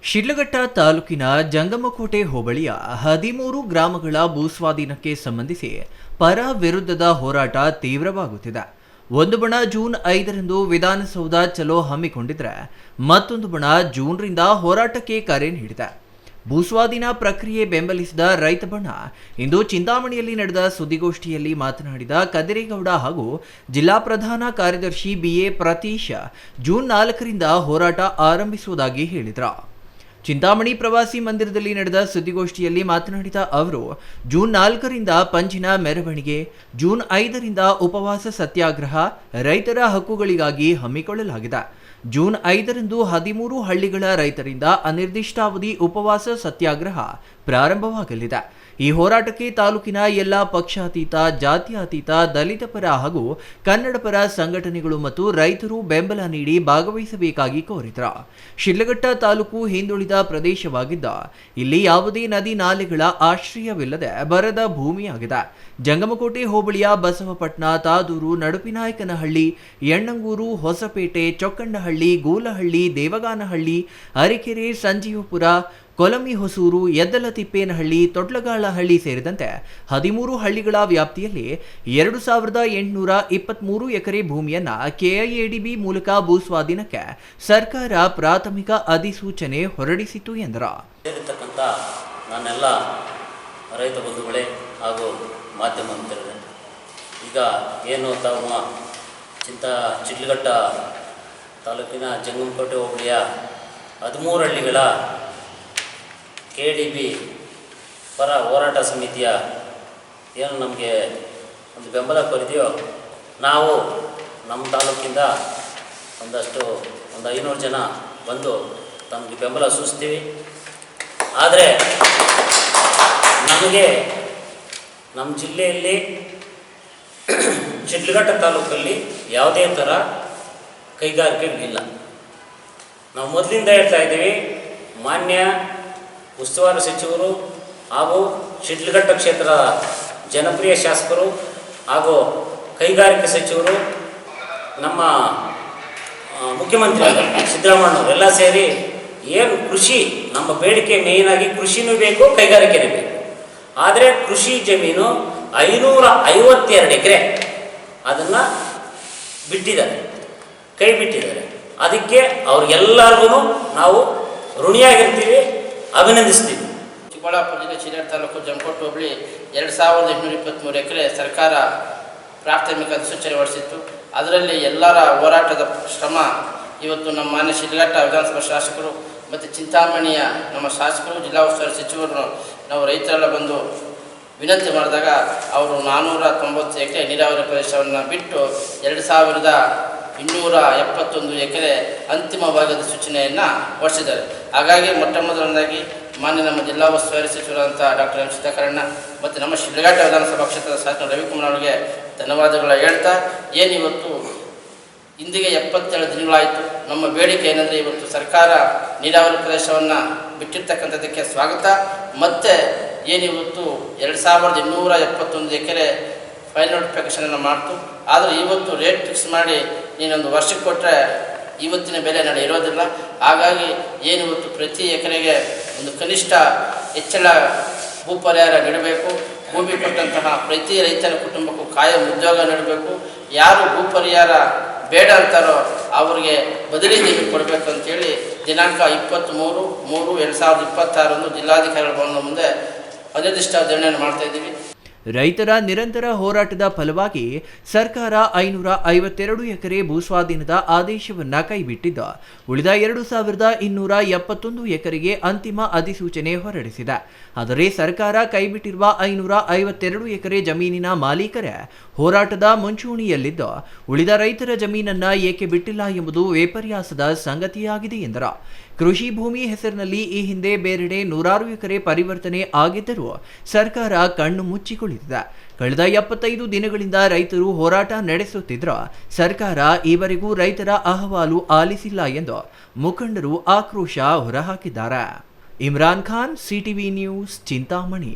ಶಿಡ್ಲಘಟ್ಟ ತಾಲೂಕಿನ ಜಂಗಮಕೋಟೆ ಹೋಬಳಿಯ 13 ಗ್ರಾಮಗಳ ಭೂಸ್ವಾಧೀನಕ್ಕೆ ಸಂಬಂಧಿಸಿ ಪರ ವಿರುದ್ಧದ ಹೋರಾಟ ತೀವ್ರವಾಗುತ್ತಿದೆ. ಒಂದು ಬಣ ಜೂನ್ 5ರಂದು ವಿಧಾನಸೌಧ ಚಲೋ ಹಮ್ಮಿಕೊಂಡಿದ್ರೆ ಮತ್ತೊಂದು ಬಣ ಜೂನ್ರಿಂದ ಹೋರಾಟಕ್ಕೆ ಕರೆ ನೀಡಿದೆ. ಭೂಸ್ವಾಧೀನ ಪ್ರಕ್ರಿಯೆ ಬೆಂಬಲಿಸಿದ ರೈತ ಬಣ ಇಂದು ಚಿಂತಾಮಣಿಯಲ್ಲಿ ನಡೆದ ಸುದ್ದಿಗೋಷ್ಠಿಯಲ್ಲಿ ಮಾತನಾಡಿದ ಕದಿರೇಗೌಡ ಹಾಗೂ ಜಿಲ್ಲಾ ಪ್ರಧಾನ ಕಾರ್ಯದರ್ಶಿ BA ಪ್ರತೀಶ್ ಜೂನ್ 4ರಿಂದ ಹೋರಾಟ ಆರಂಭಿಸುವುದಾಗಿ ಹೇಳಿದರು. ಚಿಂತಾಮಣಿ ಪ್ರವಾಸಿ ಮಂದಿರದಲ್ಲಿ ನಡೆದ ಸುದ್ದಿಗೋಷ್ಠಿಯಲ್ಲಿ ಮಾತನಾಡಿದ ಅವರು, ಜೂನ್ 4ರಿಂದ ಪಂಜಿನ ಮೆರವಣಿಗೆ, ಜೂನ್ 5ರಿಂದ ಉಪವಾಸ ಸತ್ಯಾಗ್ರಹ ರೈತರ ಹಕ್ಕುಗಳಿಗಾಗಿ ಹಮ್ಮಿಕೊಳ್ಳಲಾಗಿದೆ. ಜೂನ್ 5ರಂದು 13 ಹಳ್ಳಿಗಳ ರೈತರಿಂದ ಅನಿರ್ದಿಷ್ಟಾವಧಿ ಉಪವಾಸ ಸತ್ಯಾಗ್ರಹ ಪ್ರಾರಂಭವಾಗಲಿದೆ. ಈ ಹೋರಾಟಕ್ಕೆ ತಾಲೂಕಿನ ಎಲ್ಲ ಪಕ್ಷಾತೀತ, ಜಾತ್ಯತೀತ, ದಲಿತ ಪರ ಹಾಗೂ ಕನ್ನಡ ಪರ ಸಂಘಟನೆಗಳು ಮತ್ತು ರೈತರು ಬೆಂಬಲ ನೀಡಿ ಭಾಗವಹಿಸಬೇಕಾಗಿ ಕೋರಿದರು. ಶಿಡ್ಲಘಟ್ಟ ತಾಲೂಕು ಹಿಂದುಳಿದ ಪ್ರದೇಶವಾಗಿದ್ದ ಇಲ್ಲಿ ಯಾವುದೇ ನದಿ ನಾಲೆಗಳ ಆಶ್ರಯವಿಲ್ಲದೆ ಬರದ ಭೂಮಿಯಾಗಿದೆ. ಜಂಗಮಕೋಟೆ ಹೋಬಳಿಯ ಬಸವಪಟ್ಟಣ, ತಾದೂರು, ನಡುಪಿನಾಯಕನಹಳ್ಳಿ, ಯಣ್ಣಂಗೂರು, ಹೊಸಪೇಟೆ, ಚೊಕ್ಕಂಡಹಳ್ಳಿ, ಗೂಲಹಳ್ಳಿ, ದೇವಗಾನಹಳ್ಳಿ, ಅರಿಕೆರೆ, ಸಂಜೀವಪುರ, ಕೊಲಮಿಹೊಸೂರು, ಯದ್ದಲತಿಪ್ಪೇನಹಳ್ಳಿ, ತೊಟ್ಲಗಾಳಹಳ್ಳಿ ಸೇರಿದಂತೆ 13 ಹಳ್ಳಿಗಳ ವ್ಯಾಪ್ತಿಯಲ್ಲಿ 2823 ಎಕರೆ ಭೂಮಿಯನ್ನ KIADB ಮೂಲಕ ಭೂಸ್ವಾಧೀನಕ್ಕೆ ಸರ್ಕಾರ ಪ್ರಾಥಮಿಕ ಅಧಿಸೂಚನೆ ಹೊರಡಿಸಿತು ಎಂದರು. ನಾನೆಲ್ಲ ರೈತ ಬಂಧುಗಳೇ ಹಾಗೂ ಮಾಧ್ಯಮ ಮಿತ್ರರೇ, ಈಗ ಏನು ತಾವು ಶಿಡ್ಲಘಟ್ಟ ತಾಲೂಕಿನ ಜಂಗಮಕೋಟೆ ಹೋಬಳಿಯ 13 ಹಳ್ಳಿಗಳ KIADB ಪರ ಹೋರಾಟ ಸಮಿತಿಯ ಏನು ನಮಗೆ ಒಂದು ಬೆಂಬಲ ಕೋರಿದೆಯೋ, ನಾವು ನಮ್ಮ ತಾಲೂಕಿಂದ ಒಂದು 500 ಜನ ಬಂದು ತಮಗೆ ಬೆಂಬಲ ಸೂಚಿಸ್ತೀವಿ. ಆದರೆ ನಮಗೆ ನಮ್ಮ ಜಿಲ್ಲೆಯಲ್ಲಿ ಶಿಡ್ಲಘಟ್ಟ ತಾಲೂಕಲ್ಲಿ ಯಾವುದೇ ಥರ ಕೈಗಾರಿಕೆಗಳಿಲ್ಲ. ನಾವು ಮೊದಲಿಂದ ಹೇಳ್ತಾ ಇದ್ದೀವಿ, ಮಾನ್ಯ ಉಸ್ತುವಾರಿ ಸಚಿವರು ಹಾಗೂ ಶಿಡ್ಲಘಟ್ಟ ಕ್ಷೇತ್ರದ ಜನಪ್ರಿಯ ಶಾಸಕರು ಹಾಗೂ ಕೈಗಾರಿಕೆ ಸಚಿವರು, ನಮ್ಮ ಮುಖ್ಯಮಂತ್ರಿ ಸಿದ್ದರಾಮಯ್ಯನವರು ಎಲ್ಲ ಸೇರಿ ಏನು ಕೃಷಿ, ನಮ್ಮ ಬೇಡಿಕೆ ಮೇಯ್ನಾಗಿ ಕೃಷಿನೂ ಬೇಕು, ಕೈಗಾರಿಕೆನೂ ಬೇಕು. ಆದರೆ ಕೃಷಿ ಜಮೀನು 552 ಎಕರೆ ಅದನ್ನು ಬಿಟ್ಟಿದ್ದಾರೆ, ಕೈ ಬಿಟ್ಟಿದ್ದಾರೆ. ಅದಕ್ಕೆ ಅವ್ರಿಗೆಲ್ಲರಿಗೂ ನಾವು ಋಣಿಯಾಗಿರ್ತೀವಿ, ಅಭಿನಂದಿಸ್ತೀವಿ. ಚಿಕ್ಕಬಳ್ಳಾಪುರ ಜಿಲ್ಲೆ ಶಿಡ್ಲಘಟ್ಟ ತಾಲೂಕು ಜಂಗಮಕೋಟೆ ಹೋಬಳಿ 2823 ಎಕರೆ ಸರ್ಕಾರ ಪ್ರಾಥಮಿಕ ಅಧಿಸೂಚನೆ ಹೊರಡಿಸಿತ್ತು. ಅದರಲ್ಲಿ ಎಲ್ಲರ ಹೋರಾಟದ ಶ್ರಮ ಇವತ್ತು ನಮ್ಮ ಮಾನ್ಯ ಶಿಡ್ಲಘಟ್ಟ ವಿಧಾನಸಭಾ ಶಾಸಕರು ಮತ್ತು ಚಿಂತಾಮಣಿಯ ನಮ್ಮ ಶಾಸಕರು, ಜಿಲ್ಲಾ ಉಸ್ತುವಾರಿ ಸಚಿವರು ನಾವು ರೈತರೆಲ್ಲ ಬಂದು ವಿನಂತಿ ಮಾಡಿದಾಗ ಅವರು 490 ಎಕರೆ ನೀರಾವರಿ ಪ್ರದೇಶವನ್ನು ಬಿಟ್ಟು 2271 ಎಕರೆ ಅಂತಿಮವಾಗಿ ಅಧಿಸೂಚನೆಯನ್ನು ಹೊರಡಿಸಿದ್ದಾರೆ. ಹಾಗಾಗಿ ಮೊದಲನೇದಾಗಿ ಮಾನ್ಯ ನಮ್ಮ ಜಿಲ್ಲಾ ಉಸ್ತುವಾರಿ ಸಚಿವರಾದಂಥ ಡಾಕ್ಟರ್ ಎಂ ಸುಧಾಕರಣ್ಣ ಮತ್ತು ನಮ್ಮ ಶಿಡ್ಲಘಟ್ಟ ವಿಧಾನಸಭಾ ಕ್ಷೇತ್ರದ ಶಾಸಕ ರವಿಕುಮಾರ್ ಅವರಿಗೆ ಧನ್ಯವಾದಗಳ ಹೇಳ್ತಾ, ಏನಿವತ್ತು ಇಂದಿಗೆ 77 ದಿನಗಳಾಯಿತು. ನಮ್ಮ ಬೇಡಿಕೆ ಏನಂದರೆ, ಇವತ್ತು ಸರ್ಕಾರ ನೀರಾವರಿ ಪ್ರದೇಶವನ್ನು ಬಿಟ್ಟಿರ್ತಕ್ಕಂಥದ್ದಕ್ಕೆ ಸ್ವಾಗತ. ಮತ್ತು ಏನಿವತ್ತು 2271 ಎಕರೆ ಫೈಲ್ ನೋಟಿಫಿಕೇಷನನ್ನು ಮಾಡ್ತು. ಆದರೆ ಇವತ್ತು ರೇಟ್ ಫಿಕ್ಸ್ ಮಾಡಿ ನೀನೊಂದು ವರ್ಷಕ್ಕೆ ಕೊಟ್ಟರೆ ಇವತ್ತಿನ ಬೆಲೆ ಇರೋದಿಲ್ಲ. ಹಾಗಾಗಿ ಏನಿವತ್ತು ಪ್ರತಿ ಎಕರೆಗೆ ಒಂದು ಕನಿಷ್ಠ ಹೆಚ್ಚಳ ಭೂ ಪರಿಹಾರ ನೀಡಬೇಕು. ಭೂಮಿ ಕೊಟ್ಟಂತಹ ಪ್ರತಿ ರೈತನ ಕುಟುಂಬಕ್ಕೂ ಕಾಯಂ ಉದ್ಯೋಗ ನೀಡಬೇಕು. ಯಾರು ಭೂ ಪರಿಹಾರ ಬೇಡ ಅಂತಾರೋ ಅವರಿಗೆ ಬದಲಿ ನೀಡಿ ಕೊಡಬೇಕು ಅಂತೇಳಿ ದಿನಾಂಕ 23/3/2026 ಜಿಲ್ಲಾಧಿಕಾರಿಗಳ ಭವನದ ಮುಂದೆ ಅನಿರ್ದಿಷ್ಟ ಧರಣಿಯನ್ನು ಮಾಡ್ತಾಯಿದ್ದೀವಿ. ರೈತರ ನಿರಂತರ ಹೋರಾಟದ ಫಲವಾಗಿ ಸರ್ಕಾರ 552 ಎಕರೆ ಭೂಸ್ವಾಧೀನದ ಆದೇಶವನ್ನ ಕೈಬಿಟ್ಟಿದ್ದು, ಉಳಿದ 2271 ಎಕರೆಗೆ ಅಂತಿಮ ಅಧಿಸೂಚನೆ ಹೊರಡಿಸಿದೆ. ಆದರೆ ಸರ್ಕಾರ ಕೈಬಿಟ್ಟಿರುವ 552 ಎಕರೆ ಜಮೀನಿನ ಮಾಲೀಕರೇ ಹೋರಾಟದ ಮುಂಚೂಣಿಯಲ್ಲಿದ್ದು, ಉಳಿದ ರೈತರ ಜಮೀನನ್ನ ಏಕೆ ಬಿಟ್ಟಿಲ್ಲ ಎಂಬುದು ವಿಪರ್ಯಾಸದ ಸಂಗತಿಯಾಗಿದೆ ಎಂದರು. ಕೃಷಿ ಭೂಮಿ ಹೆಸರಿನಲ್ಲಿ ಈ ಹಿಂದೆ ಬೇರೆಡೆ 100 ಎಕರೆ ಪರಿವರ್ತನೆ ಆಗಿದ್ದರೂ ಸರ್ಕಾರ ಕಣ್ಣು ಮುಚ್ಚಿಕೊಳ್ಳುತ್ತಿದೆ. ಕಳೆದ 75 ದಿನಗಳಿಂದ ರೈತರು ಹೋರಾಟ ನಡೆಸುತ್ತಿದ್ದರೂ ಸರ್ಕಾರ ಈವರೆಗೂ ರೈತರ ಅಹವಾಲು ಆಲಿಸಿಲ್ಲ ಎಂದು ಮುಖಂಡರು ಆಕ್ರೋಶ ಹೊರಹಾಕಿದ್ದಾರೆ. Imran Khan, CTV news, Chintamani.